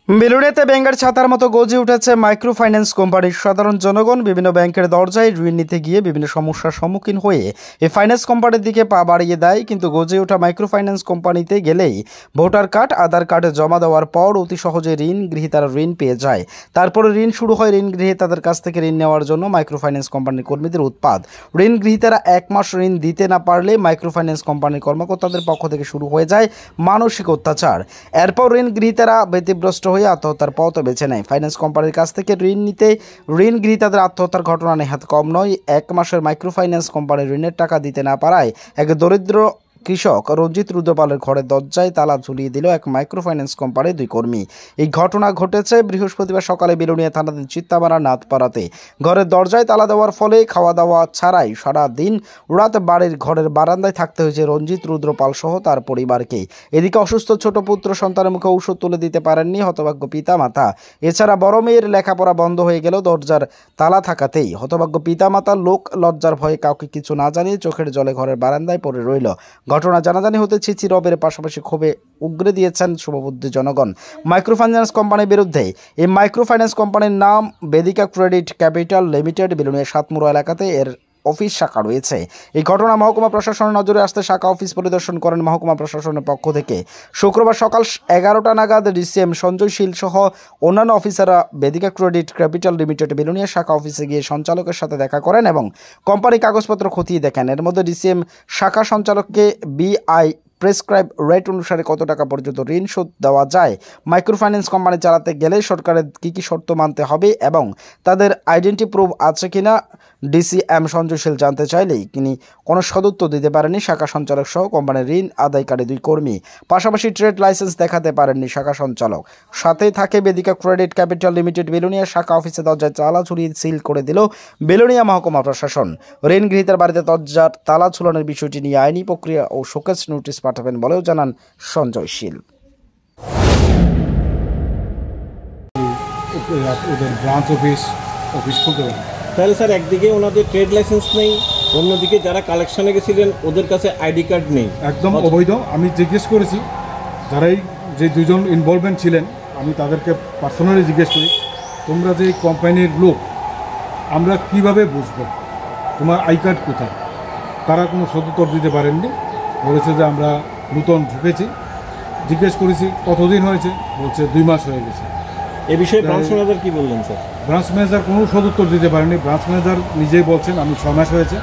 বেলুড়েতে ব্যাংকের ছাতার মতো গর্জে উঠেছে মাইক্রো ফাইন্যান্স কোম্পানির সাধারণ জনগণ। বিভিন্ন ব্যাংকের দরজায় ঋণ নিতে গিয়ে বিভিন্ন সমস্যার সম্মুখীন হয়ে এই ফাইন্যান্স কোম্পানির দিকে পা বাড়িয়ে দেয়। কিন্তু গর্জে ওঠা মাইক্রো ফাইন্যান্স কোম্পানিতে গেলেই ভোটার কার্ড, আধার কার্ডে জমা দেওয়ার পর অতি সহজে ঋণ গ্রহীতারা ঋণ পেয়ে যায়। তারপরে ঋণ শুরু হয়। ঋণ গ্রহীতাদের কাছ থেকে ঋণ নেওয়ার জন্য মাইক্রো ফাইন্যান্স কোম্পানির কর্মীদের উৎপাত। ঋণ গ্রহীতারা 1 মাস ঋণ দিতে না পারলে মাইক্রো ফাইন্যান্স কোম্পানির কর্মকর্তাদের পক্ষ থেকে শুরু হয়ে যায় মানসিক অত্যাচার। এরপর ঋণ গ্রহীতারা ব্যতিব্রস্ত হয়ে আত্মহত্যার পথ বেছে নেয়। ফাইন্যান্স কোম্পানির কাছ থেকে ঋণ নিতে ঋণ গ্রহীতাদের আত্মহত্যার ঘটনা নেহাত কম নয়। 1 মাসের মাইক্রো ফাইন্যান্স কোম্পানির ঋণের টাকা দিতে না পারায় এক দরিদ্র কৃষক রঞ্জিত রুদ্রপালের ঘরের দরজায় তালা ঝুলিয়ে দিল এক মাইক্রো ফাইন্যান্স কোম্পানির 2 কর্মী। এই ঘটনা ঘটেছে বৃহস্পতিবার সকালে বেলুনিয়া থানাধীন চিত্তামারা নাথপাড়াতে। ঘরের দরজায় তালা দেওয়ার ফলে খাওয়া দাওয়া ছাড়াই সারা দিন রাত বাড়ির ঘরের বারান্দায় থাকতে হয়েছে রঞ্জিত রুদ্রপাল সহ তার পরিবারকে। এদিকে অসুস্থ ছোট পুত্র সন্তানের মুখে ঔষধ তুলে দিতে পারেননি হতভাগ্য পিতা মাতা। এছাড়া বড় মেয়ের লেখাপড়া বন্ধ হয়ে গেল দরজার তালা থাকাতেই। হতভাগ্য পিতা মাতা লোক লজ্জার ভয়ে কাউকে কিছু না জানিয়ে চোখের জলে ঘরের বারান্দায় পড়ে রইল। ঘটনা জানাজানি হতে ছিচি রবের পাশাপাশি ক্ষোভে উগরে দিয়েছেন শুভবুদ্ধি জনগণ মাইক্রো ফাইন্যান্স কোম্পানির বিরুদ্ধে। এই মাইক্রো ফাইন্যান্স কোম্পানির নাম Vedika credit capital limited. Belonia Satmura এলাকাতে এর অফিস শাখা রয়েছে। এই ঘটনা মহকুমা প্রশাসনের নজরে আসতে শাখা অফিস পরিদর্শন করেন মহকুমা প্রশাসনের পক্ষ থেকে। শুক্রবার সকাল 11টা নাগাদ ডিসিএম সঞ্জয় শীল সহ অন্যান্য অফিসাররা Vedika credit capital limited Belonia শাখা অফিসে গিয়ে সঞ্চালকের সাথে দেখা করেন এবং কোম্পানির কাগজপত্র খতিয়ে দেখেন। এর মধ্যে ডিসিএম শাখা সঞ্চালককে বিআই প্রেসক্রাইব রেট অনুসারে কত টাকা পর্যন্ত ঋণ শোধ দেওয়া যায়, মাইক্রো ফাইন্যান্স কোম্পানি চালাতে গেলে সরকারের কী শর্ত মানতে হবে এবং তাদের আইডেন্টি প্রুফ আছে কিনা ডিসিএম সঞ্জয়শীল জানতে চাইলেই তিনি কোনো সদুত্তর দিতে পারেননি শাখা সঞ্চালক সহ কোম্পানির ঋণ আদায়কারী 2 কর্মী। পাশাপাশি ট্রেড লাইসেন্স দেখাতে পারেননি শাখা সঞ্চালক। সাথে থাকে Vedika credit capital limited Belonia শাখা অফিসে দরজায় তালা ঝুলিয়ে সিল করে দিল বেলুনিয়া মহকুমা প্রশাসন। ঋণ গ্রহীতার বাড়িতে দরজার তালা ঝুলানোর বিষয়টি নিয়ে আইনি প্রক্রিয়া ও শোকেজ নোটিশ পাঠাবেন বলেও জানান সঞ্জয় শীল। ওদের ব্রাঞ্চ অফিস খুলতে পারে তাহলে স্যার একদিকে ওনাদের ট্রেড লাইসেন্স নেই, অন্যদিকে যারা কালেকশনে গেছিলেন ওদের কাছে আইডি কার্ড নেই, একদম অবৈধ। আমি জিজ্ঞেস করেছি যারাই যে 2 জন ইনভলভমেন্ট ছিলেন, আমি তাদেরকে পার্সোনালি জিজ্ঞেস করি, তোমরা যে কোম্পানির লোক আমরা কিভাবে বুঝবো, তোমার আই কার্ড কোথায়? তারা কোনো সদুত্তর দিতে পারেননি। বলেছে যে আমরা নতুন ঢুকেছি। জিজ্ঞেস করেছি কতদিন হয়েছে, বলছে 2 মাস হয়ে গেছে। এ বিষয়ে ব্রাঞ্চ ম্যানেজার কি বললেন স্যার? ব্রাঞ্চ ম্যানেজার কোনো সদুত্তর দিতে পারেনি। ব্রাঞ্চ ম্যানেজার নিজেই বলছেন আমি 6 মাস হয়েছে।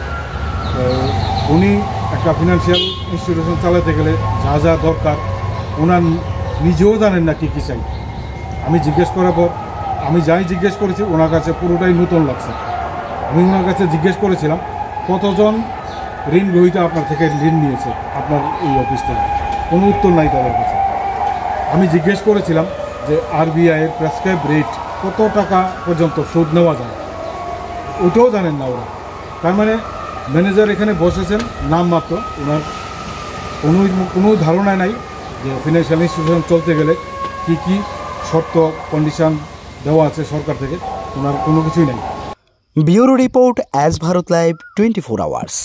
উনি একটা ফিনান্সিয়াল ইনস্টিটিউশন চালাতে গেলে যা যা দরকার ওনার নিজেও জানেন না কী কী চাই। আমি জিজ্ঞেস করার পর আমি যাই জিজ্ঞেস করেছি ওনার কাছে পুরোটাই নতুন লাগছে। আমি ওনার কাছে জিজ্ঞেস করেছিলাম কতজন ঋণ গ্রহীতা আপনার থেকে ঋণ নিয়েছে আপনার এই অফিস থেকে, কোনো উত্তর নাই তাদের কাছে। আমি জিজ্ঞেস করেছিলাম যে আরবিআইয়ের প্রেসক্রাইব রেট কত টাকা পর্যন্ত সুদ নেওয়া যায়, ওটাও জানেন না ওরা। তার মানে ম্যানেজার এখানে বসেছেন নামমাত্র, ওনার কোনো ধারণা নাই যে ফিনান্সিয়াল ইনস্টিটিউশন চলতে গেলে কী কী শর্ত কন্ডিশন দেওয়া আছে সরকার থেকে, ওনার কোনো কিছুই নেই। Bureau report, as Bharat live 24 hours.